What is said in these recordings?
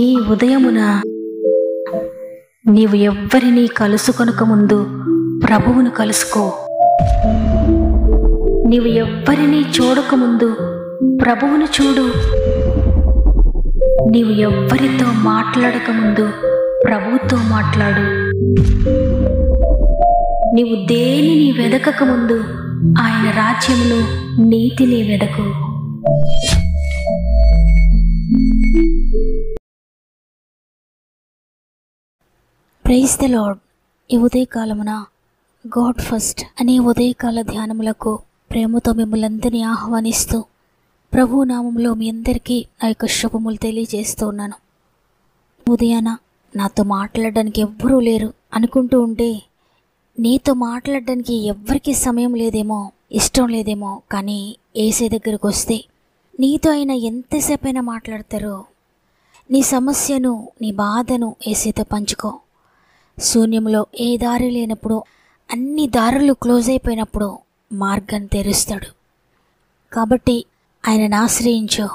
ఈ ఉదయమున నీవు ఎవ్వరినీ కలుసుకొనక ముందు ప్రభువును కలుసుకో. నీవు ఎవ్వరినీ చూడకముందు ప్రభువును చూడు. నీవు ఎవ్వరితో మాట్లాడకముందు ప్రభువుతో మాట్లాడు. నీవు దేనిని వెదకకముందు ఆయన రాజ్యమును, నీతిని వెదకు. Praise the lord. ఈ ఉదయకాలమున గాడ్ ఫస్ట్ అనే ఉదయకాల ధ్యానములకు ప్రేమతో మిమ్మల్ని అందరినీ ఆహ్వానిస్తూ ప్రభు నామంలో మీ అందరికీ నా యొక్క శుభములు తెలియజేస్తూ ఉన్నాను. ఉదయాన నాతో మాట్లాడడానికి ఎవ్వరూ లేరు అనుకుంటూ ఉంటే, నీతో మాట్లాడడానికి ఎవ్వరికీ సమయం లేదేమో, ఇష్టం లేదేమో, కానీ యేసే దగ్గరకు వస్తే నీతో అయినా ఎంతసేపైనా మాట్లాడతారో. నీ సమస్యను, నీ బాధను యేసేతో పంచుకో. శూన్యంలో ఏ దారి లేనప్పుడు, అన్ని దారులు క్లోజ్ అయిపోయినప్పుడు మార్గాన్ని తెరుస్తాడు. కాబట్టి ఆయనను ఆశ్రయించో,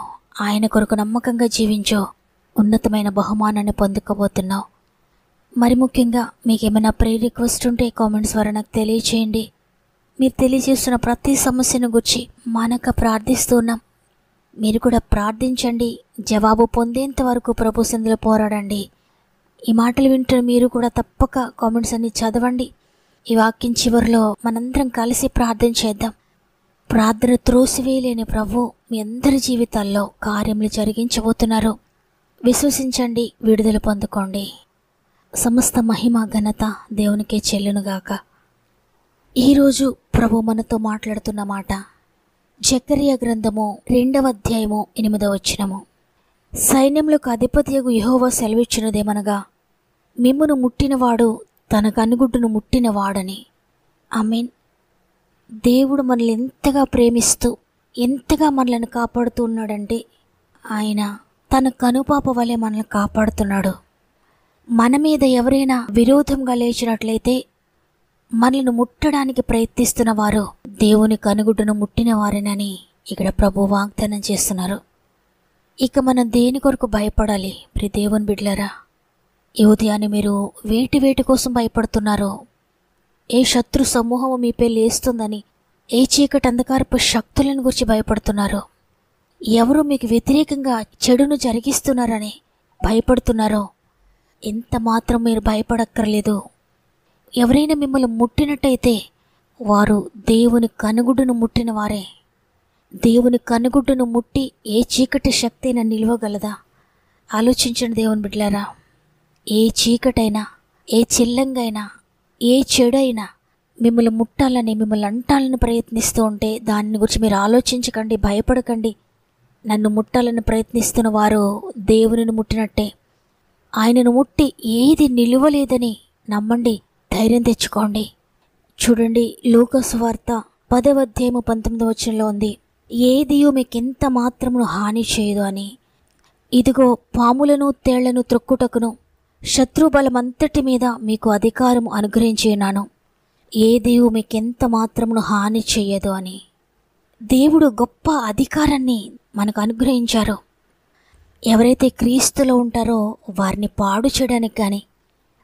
ఆయన కొరకు నమ్మకంగా జీవించో, ఉన్నతమైన బహుమానాన్ని పొందుకోబోతున్నావు. మరి ముఖ్యంగా మీకు ఏమైనా ప్రేయర్ రిక్వెస్ట్ ఉంటే కామెంట్స్ ద్వారా నాకు తెలియచేయండి. మీరు తెలియజేస్తున్న ప్రతి సమస్యను గురించి మానక ప్రార్థిస్తున్నాం. మీరు కూడా ప్రార్థించండి. జవాబు పొందేంత వరకు ప్రభు సన్నిధిలో పోరాడండి. ఈ మాటలు వింటున్న మీరు కూడా తప్పక కామెంట్స్ అన్ని చదవండి. ఈ వాక్యం చివరిలో మనందరం కలిసి ప్రార్థన చేద్దాం. ప్రార్థన త్రోసివేయలేని ప్రభు మీ అందరి జీవితాల్లో కార్యములు జరిగించబోతున్నారు. విశ్వసించండి, విడుదల పొందుకోండి. సమస్త మహిమ ఘనత దేవునికే చెల్లునుగాక. ఈరోజు ప్రభు మనతో మాట్లాడుతున్న మాట జకర్యా గ్రంథము 2వ అధ్యాయము 8వ వచనము. సైన్యములకు అధిపతియగు యెహోవా సెలవిచ్చినదేమనగా, మిమ్మును ముట్టినవాడు తన కనుగుడ్డును ముట్టినవాడని. ఆమేన్. దేవుడు మనల్ని ఎంతగా ప్రేమిస్తూ ఎంతగా మనల్ని కాపాడుతూ ఉన్నాడంటే, ఆయన తన కనుపాప వలె మనల్ని కాపాడుతున్నాడు. మన మీద ఎవరైనా విరోధంగా లేచినట్లయితే మనల్ని ముట్టడానికి ప్రయత్నిస్తున్న వారు దేవుని కనుగుడ్డును ముట్టిన వారేనని ఇక్కడ ప్రభు వాగ్దానం చేస్తున్నారు. ఇక మనం దేని కొరకు భయపడాలి? ప్రియ దేవుని బిడ్డలారా, ఈ ఉదయాన్ని మీరు వేటి కోసం భయపడుతున్నారో, ఏ శత్రు సమూహము మీపై లేస్తుందని, ఏ చీకటి అంధకారపు శక్తులను గురించి భయపడుతున్నారో, ఎవరు మీకు వ్యతిరేకంగా చెడును జరిగిస్తున్నారని భయపడుతున్నారో, ఎంత మాత్రం మీరు భయపడక్కర్లేదు. ఎవరైనా మిమ్మల్ని ముట్టినట్టయితే వారు దేవుని కనుగుడ్డును ముట్టిన వారే. దేవుని కనుగుడ్డును ముట్టి ఏ చీకటి శక్తి అయినా నిలవగలదా? ఆలోచించండి దేవుని బిడ్డలారా. ఏ చీకటైనా, ఏ చిల్లంగైనా, ఏ చెడైనా మిమ్మల్ని ముట్టాలని, మిమ్మల్ని అంటాలని ప్రయత్నిస్తూ ఉంటే దాని గురించి మీరు ఆలోచించకండి, భయపడకండి. నన్ను ముట్టాలని ప్రయత్నిస్తున్న వారు దేవునిని ముట్టినట్టే. ఆయనను ముట్టి ఏది నిలువలేదని నమ్మండి, ధైర్యం తెచ్చుకోండి. చూడండి, లూకా సువార్త 10వ అధ్యాయము 19వ వచనంలో ఉంది, ఏదియో మీకెంత మాత్రమును హాని చేయదు అని. ఇదిగో పాములను తేళ్లను త్రొక్కుటకును శత్రుబలమంతటి మీద మీకు అధికారం అనుగ్రహించినాను, ఏదియో మీకెంత మాత్రమును హాని చేయదు అని. దేవుడు గొప్ప అధికారాన్ని మనకు అనుగ్రహించారు. ఎవరైతే క్రీస్తులో ఉంటారో వారిని పాడు చేయడానికి కానీ,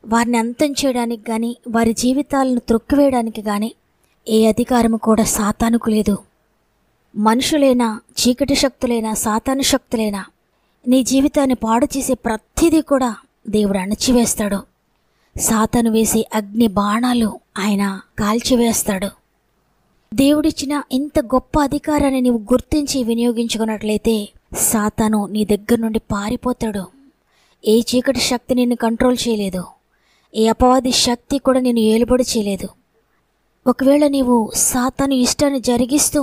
వారిని అంతం చేయడానికి కానీ, వారి జీవితాలను త్రొక్కివేయడానికి కానీ ఏ అధికారము కూడా సాతానుకు లేదు. మనుషులైనా, చీకటి శక్తులైనా, సాతాను శక్తులైనా నీ జీవితాన్ని పాడు చేసే ప్రతిదీ కూడా దేవుడు అణచివేస్తాడు. సాతాను వేసే అగ్ని బాణాలు ఆయన కాల్చివేస్తాడు. దేవుడిచ్చిన ఇంత గొప్ప అధికారాన్ని నీవు గుర్తించి వినియోగించుకున్నట్లయితే సాతాను నీ దగ్గర నుండి పారిపోతాడు. ఏ చీకటి శక్తి నిన్ను కంట్రోల్ చేయలేదు, ఏ అపవాది శక్తి కూడా నిన్ను ఏలుబడి చేయలేదు. ఒకవేళ నీవు సాతాను ఇష్టాన్ని జరిగిస్తూ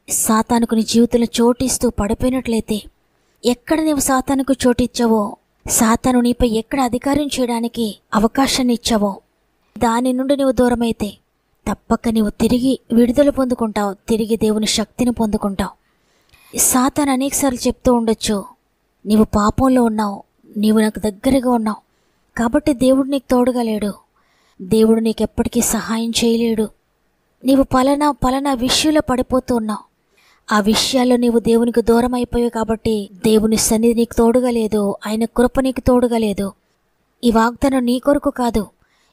సాతానుకు నీ జీవితంలో చోటిస్తూ పడిపోయినట్లయితే, ఎక్కడ నీవు సాతానుకు చోటిచ్చావో, సాతాను నీపై ఎక్కడ అధికారం చేయడానికి అవకాశాన్ని ఇచ్చావో దాని నుండి నీవు దూరమైతే తప్పక నీవు తిరిగి విడుదల పొందుకుంటావు, తిరిగి దేవుని శక్తిని పొందుకుంటావు. సాతాను అనేకసార్లు చెప్తూ ఉండొచ్చు, నీవు పాపంలో ఉన్నావు, నీవు నాకు దగ్గరగా ఉన్నావు, కాబట్టి దేవుడు నీకు తోడుగా లేడు, దేవుడు నీకు ఎప్పటికీ సహాయం చేయలేడు, నీవు పలానా విషయంలో పడిపోతూ ఉన్నావు, ఆ విషయాల్లో నీవు దేవునికి దూరం అయిపోయావు కాబట్టి దేవుని సన్నిధి నీకు తోడుగా లేదు, ఆయన కృప నీకు తోడుగా లేదు. ఈ వాగ్దానం నీ కొరకు కాదు,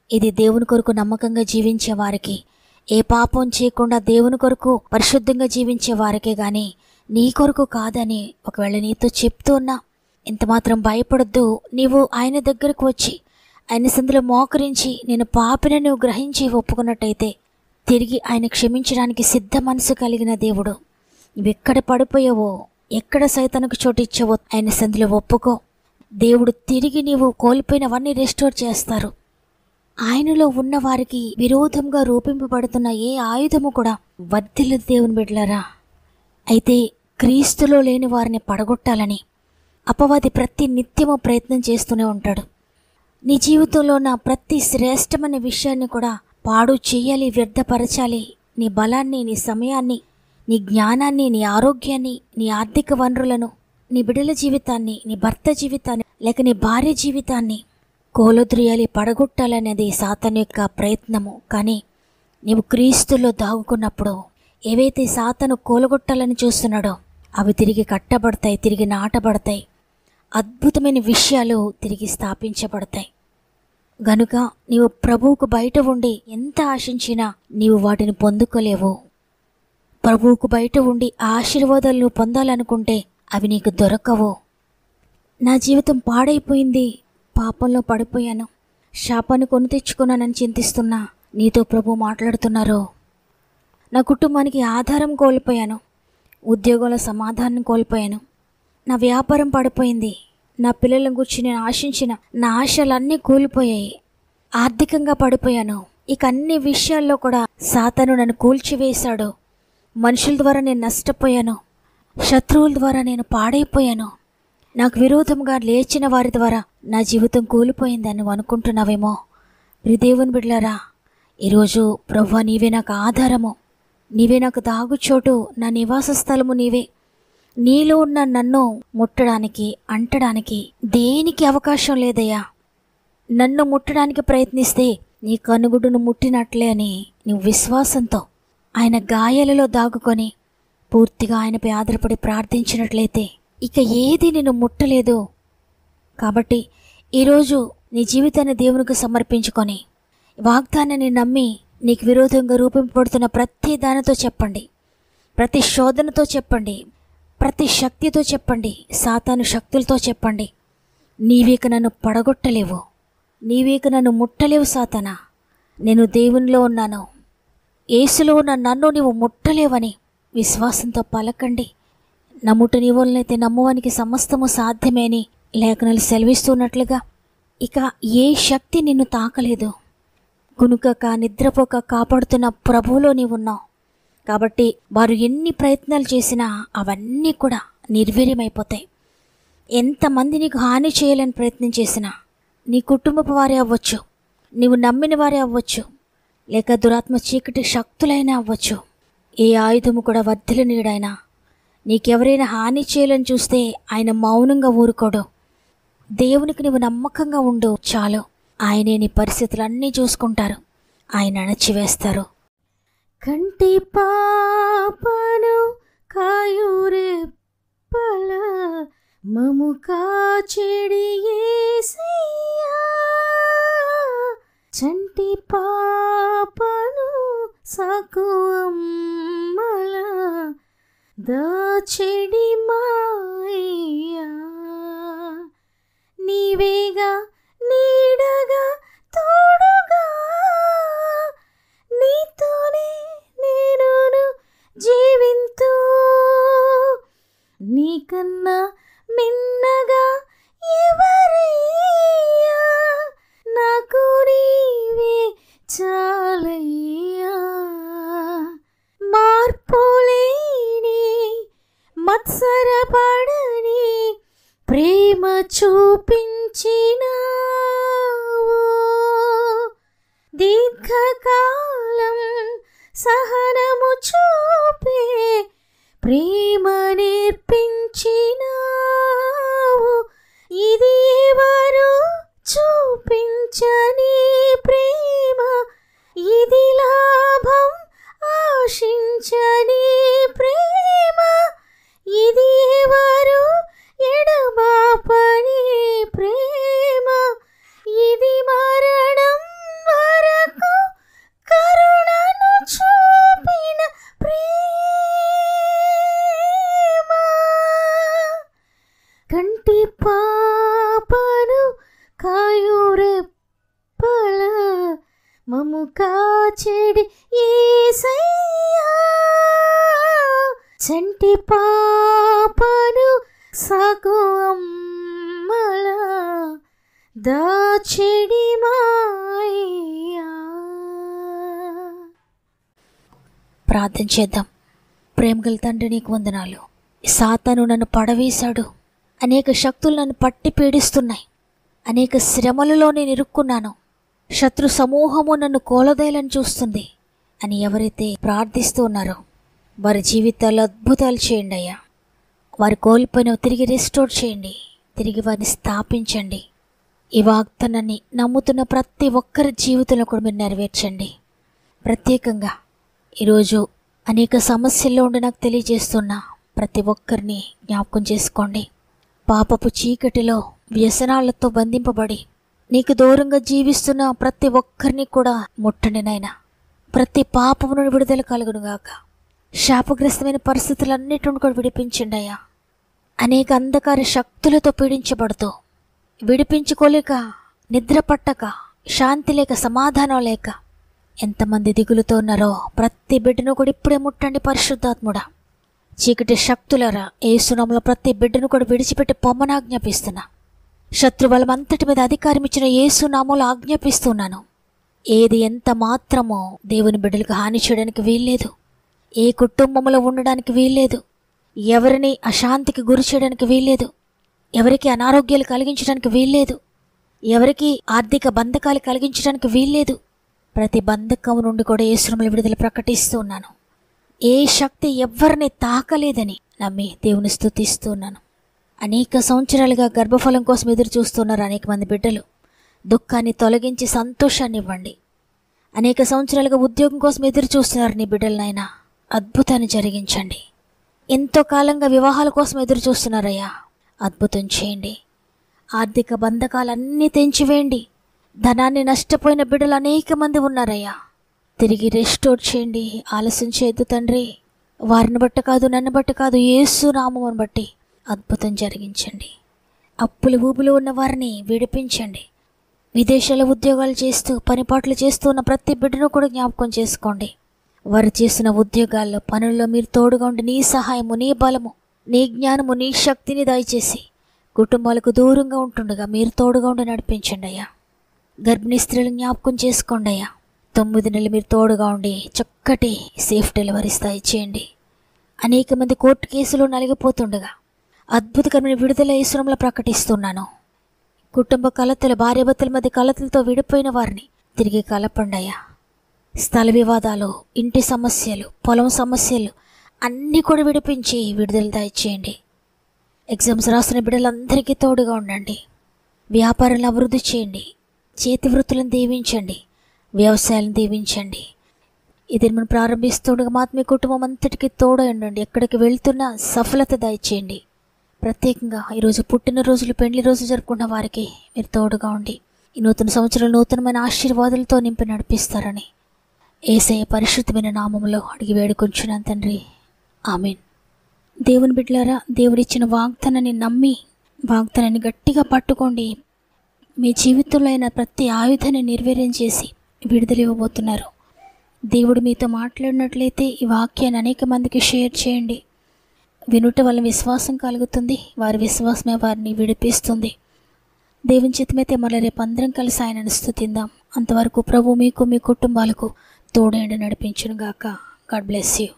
ఇది దేవుని కొరకు నమ్మకంగా జీవించే వారికి, ఏ పాపం చేయకుండా దేవుని కొరకు పరిశుద్ధంగా జీవించే వారికే గాని నీ కొరకు కాదని ఒకవేళ నీతో చెప్తూ ఉన్నా, ఇంత మాత్రం భయపడొద్దు. నీవు ఆయన దగ్గరకు వచ్చి ఆయన సందులో మోకరించి నేను పాపిని నువ్వు గ్రహించి ఒప్పుకున్నట్టయితే తిరిగి ఆయన క్షమించడానికి సిద్ధ మనసు కలిగిన దేవుడు. నువ్వెక్కడ పడిపోయావో, ఎక్కడ సైతానికి చోటు ఇచ్చావో ఆయన సందులో ఒప్పుకో. దేవుడు తిరిగి నీవు కోల్పోయినవన్నీ రెస్టోర్ చేస్తారు. ఆయనలో ఉన్న వారికి విరోధంగా రూపింపబడుతున్న ఏ ఆయుధము కూడా వర్ధిల్లదు దేవుని బిడ్డలారా. అయితే క్రీస్తులో లేని వారిని పడగొట్టాలని అపవాది ప్రతి నిత్యము ప్రయత్నం చేస్తూనే ఉంటాడు. నీ జీవితంలో ఉన్న ప్రతి శ్రేష్టమైన విషయాన్ని కూడా పాడు చేయాలి, వ్యర్థపరచాలి. నీ బలాన్ని, నీ సమయాన్ని, నీ జ్ఞానాన్ని, నీ ఆరోగ్యాన్ని, నీ ఆర్థిక వనరులను, నీ బిడ్డల జీవితాన్ని, నీ భర్త జీవితాన్ని, లేక నీ భార్య జీవితాన్ని కోలద్రియాలి, పడగొట్టాలనేది సాతాను యొక్క ప్రయత్నము. కానీ నీవు క్రీస్తులో దాగుకున్నప్పుడు ఏవైతే సాతాను కూలగొట్టాలని చూస్తున్నాడో అవి తిరిగి కట్టబడతాయి, తిరిగి నాటబడతాయి. అద్భుతమైన విషయాలు తిరిగి స్థాపించబడతాయి. గనుక నీవు ప్రభువుకు బయట ఉండి ఎంత ఆశించినా నీవు వాటిని పొందుకోలేవు. ప్రభువుకు బయట ఉండి ఆశీర్వాదాలు పొందాలనుకుంటే అవి నీకు దొరకవు. నా జీవితం పాడైపోయింది, పాపంలో పడిపోయాను, శాపాన్ని కొని తెచ్చుకున్నానని చింతిస్తున్నా నీతో ప్రభు మాట్లాడుతున్నారు. నా కుటుంబానికి ఆధారం కోల్పోయాను, ఉద్యోగంలో సమాధానం కోల్పోయాను, నా వ్యాపారం పడిపోయింది, నా పిల్లలను గురించి నేను ఆశించిన నా ఆశలన్నీ కూలిపోయాయి, ఆర్థికంగా పడిపోయాను. ఇక అన్ని విషయాల్లో కూడా సాతాను నన్ను కూల్చివేశాడు. మనుషుల ద్వారా నేను నష్టపోయాను, శత్రువుల ద్వారా నేను పాడైపోయాను, నాకు విరోధంగా లేచిన వారి ద్వారా నా జీవితం కూలిపోయిందని నువ్వు అనుకుంటున్నావేమో. దేవుని బిడ్డలారా, ఈరోజు ప్రభువా నీవే నాకు ఆధారము, నీవే నాకు దాగుచోటు, నా నివాస స్థలము నీవే. నీలో ఉన్న నన్ను ముట్టడానికి, అంటడానికి దేనికి అవకాశం లేదయ్యా. నన్ను ముట్టడానికి ప్రయత్నిస్తే నీ కనుగుడును ముట్టినట్లే అని నువ్వు విశ్వాసంతో ఆయన గాయాలలో దాగుకొని పూర్తిగా ఆయనపై ఆధారపడి ప్రార్థించినట్లయితే ఇక ఏది నిన్ను ముట్టలేదు. కాబట్టి ఈరోజు నీ జీవితాన్ని దేవునికి సమర్పించుకొని వాగ్దానాన్ని నమ్మి నీకు విరోధంగా రూపింపబడుతున్న ప్రతి దానితో చెప్పండి, ప్రతి శోధనతో చెప్పండి, ప్రతి శక్తితో చెప్పండి, సాతాను శక్తులతో చెప్పండి, నీవేక నన్ను పడగొట్టలేవు, నీవేక నన్ను ముట్టలేవు సాతానా. నేను దేవునిలో ఉన్నాను, యేసులో ఉన్న నన్ను నీవు ముట్టలేవని విశ్వాసంతో పలకండి. నమ్ముట నీ వలనైతే నమ్మువానికి సమస్తము సాధ్యమే అని లేఖనాలు సెలవిస్తున్నట్లుగా ఇక ఏ శక్తి నిన్ను తాకలేదు. కునుకక నిద్రపోక కాపాడుతున్న ప్రభువులో నీవున్నావు. కాబట్టి వారు ఎన్ని ప్రయత్నాలు చేసినా అవన్నీ కూడా నిర్వీర్యమైపోతాయి. ఎంతమంది నీకు హాని చేయాలని ప్రయత్నం చేసినా, నీ కుటుంబపు వారే అవ్వచ్చు, నీవు నమ్మిన వారే అవ్వచ్చు, లేక దురాత్మ చీకటి శక్తులైనా అవ్వచ్చు, ఏ ఆయుధము కూడా వర్ధిల్లనీయడైనా నీకెవరైనా హాని చేయాలని చూస్తే ఆయన మౌనంగా ఊరుకోడు. దేవునికి నువ్వు నమ్మకంగా ఉండు చాలు. ఆయనే నీ పరిస్థితులన్నీ చూసుకుంటారు, ఆయన అణచివేస్తారు. కంటి పాపను కాయురెప్పల మము కాచెడి యేసయ్యా, చంటి పాపను సాకు అమ్మల దాచెడి మాయ్యా, నీవేగా నీడగా తోడుగా నీతోనే నేను జీవింతూ, నీకన్నా మిన్నగా ఎవరయ్యా, నాకు నీవే చాలయ్యా. మార్పులేని మత్సరపడని ప్రేమ చూపించినావు, దీర్ఘకాలం సహనము చూపే ప్రేమ నేర్పించినావు. ఇది ఎవరు చూపించని ప్రేమ, ఇది లాభం ఆశించని ప్రేమ, కంటి పాపను కాయురెప్పల మము కాచెడి యేసయ్యా, చంటి పాపను సాకు అమ్మల దాచెడి మాయ్యా. ప్రార్థన చేద్దాం. ప్రేమగల తండ్రి, నీకు వందనాలు. సాతాను నన్ను పడవేశాడు, అనేక శక్తులు నన్ను పట్టి పీడిస్తున్నాయి, అనేక శ్రమలలో నేను ఇరుక్కున్నాను, శత్రు సమూహము నన్ను కోలదేయాలని చూస్తుంది అని ఎవరైతే ప్రార్థిస్తూ ఉన్నారో వారి జీవితాల్లో అద్భుతాలు చేయండి అయ్యా. వారి కోల్పోయిన తిరిగి రెస్టోర్ చేయండి, తిరిగి వారిని స్థాపించండి. ఈ వాగ్దానాన్ని నమ్ముతున్న ప్రతి ఒక్కరి జీవితంలో కూడా మీరు నెరవేర్చండి. ప్రత్యేకంగా ఈరోజు అనేక సమస్యల్లో ఉండి నాకు తెలియజేస్తున్న ప్రతి ఒక్కరిని జ్ఞాపకం చేసుకోండి. పాపపు చీకటిలో వ్యసనాలతో బంధింపబడి నీకు దూరంగా జీవిస్తున్న ప్రతి ఒక్కరిని కూడా ముట్టండి నాయనా. ప్రతి పాపము నుండి విడుదల కలుగునుగాక. శాపగ్రస్తమైన పరిస్థితులన్నిటిని కూడా విడిపించండి అయ్యా. అనేక అంధకార శక్తులతో పీడించబడుతూ విడిపించుకోలేక, నిద్ర పట్టక, శాంతి లేక, సమాధానం లేక ఎంతమంది దిగులుతో ఉన్నారో ప్రతి బిడ్డను కూడా ఇప్పుడే ముట్టండి పరిశుద్ధాత్ముడా. చీకటి శక్తులరా, యేసునామములో ప్రతి బిడ్డను కూడా విడిచిపెట్టి పొమ్మని ఆజ్ఞాపిస్తున్నా. శత్రుబలం అంతటి మీద అధికారం ఇచ్చిన యేసునామములో ఆజ్ఞాపిస్తున్నాను. ఏది ఎంత మాత్రమో దేవుని బిడ్డలకు హాని చేయడానికి వీల్లేదు. ఏ కుటుంబంలో ఉండడానికి వీల్లేదు. ఎవరిని అశాంతికి గురి చేయడానికి వీల్లేదు. ఎవరికి అనారోగ్యాలు కలిగించడానికి వీల్లేదు. ఎవరికి ఆర్థిక బంధకాలు కలిగించడానికి వీల్లేదు. ప్రతి బంధకం నుండి కూడా యేసునామములో విడుదల ప్రకటిస్తూ ఉన్నాను. ఏ శక్తి ఎవరిని తాకలేదని నమ్మి దేవుని స్తుతిస్తున్నాను. అనేక సంవత్సరాలుగా గర్భఫలం కోసం ఎదురు చూస్తున్నారు అనేక మంది బిడ్డలు. దుఃఖాన్ని తొలగించి సంతోషాన్ని ఇవ్వండి. అనేక సంవత్సరాలుగా ఉద్యోగం కోసం ఎదురు చూస్తున్నారు నీ బిడ్డలనైనా అద్భుతాన్ని జరిగించండి. ఎంతో కాలంగా వివాహాల కోసం ఎదురు చూస్తున్నారయ్యా, అద్భుతం చేయండి. ఆర్థిక బంధకాలన్నీ తెంచివేయండి. ధనాన్ని నష్టపోయిన బిడ్డలు అనేక మంది ఉన్నారయ్యా, తిరిగి రెస్టోర్ చేయండి. ఆలస్యం చేయొద్దు తండ్రి. వారిని బట్టి కాదు, నన్ను బట్టి కాదు, యేసు నామమును బట్టి అద్భుతం జరిగించండి. అప్పులు ఊబులు ఉన్న వారిని విడిపించండి. విదేశాల ఉద్యోగాలు చేస్తూ పనిపాట్లు చేస్తూ ఉన్న ప్రతి బిడ్డను కూడా జ్ఞాపకం చేసుకోండి. వారు చేసిన ఉద్యోగాల్లో, పనుల్లో మీరు తోడుగా ఉండి నీ సహాయము, నీ బలము, నీ జ్ఞానము, నీ శక్తిని దయచేసి కుటుంబాలకు దూరంగా ఉంటుండగా మీరు తోడుగా ఉండి నడిపించండి అయ్యా. గర్భిణీ స్త్రీలు జ్ఞాపకం చేసుకోండి అయ్యా. 9 నెలలు మీరు తోడుగా ఉండి చక్కటి సేఫ్ డెలివరీస్ దయచేయండి. అనేక మంది కోర్టు కేసులు నలిగిపోతుండగా అద్భుతకరమైన విడుదల యేసునామములో ప్రకటిస్తున్నాను. కుటుంబ కలతలు, భార్యాభర్తల మధ్య కలతలతో విడిపోయిన వారిని తిరిగి కలపండి అయ్యా. స్థల వివాదాలు, ఇంటి సమస్యలు, పొలం సమస్యలు అన్నీ కూడా విడిపించి విడుదల దయచేయండి. ఎగ్జామ్స్ రాస్తున్న బిడ్డలందరికీ తోడుగా ఉండండి. వ్యాపారాలను అభివృద్ధి చేయండి. చేతి వృత్తులను దీవించండి. వ్యవసాయాలను దీవించండి. ఇది మనం ప్రారంభిస్తుండగా మాత్రం మీ కుటుంబం అంతటికీ తోడు ఉండండి. ఎక్కడికి వెళ్తున్నా సఫలత దయచేయండి. ప్రత్యేకంగా ఈరోజు పుట్టినరోజులు, పెళ్లి రోజు జరుపుకున్న వారికి మీరు తోడుగా ఉండి ఈ నూతన సంవత్సరంలో నూతనమైన ఆశీర్వాదాలతో నింపి నడిపిస్తారని యేసయ్య పరిశుద్ధమైన నామములో అడిగి వేడుకొంచున్నాను తండ్రి, ఆమేన్. దేవుని బిడ్డలారా, దేవుడిచ్చిన వాగ్దానాన్ని నమ్మి వాగ్దానాన్ని గట్టిగా పట్టుకోండి. మీ జీవితంలో అయిన ప్రతి ఆయుధాన్ని నిర్వీర్యం చేసి విడుదల ఇవ్వబోతున్నారు. దేవుడు మీతో మాట్లాడినట్లయితే ఈ వాక్యాన్ని అనేక మందికి షేర్ చేయండి. వినుట వల్ల విశ్వాసం కలుగుతుంది. వారి విశ్వాసమే వారిని విడిపిస్తుంది. దేవుని చిత్తమైతే మళ్ళీ రేపు అందరం కలిసి ఆయనను స్తుతిందాం. అంతవరకు ప్రభు మీకు, మీ కుటుంబాలకు తోడేండి నడిపించును గాక. God bless you.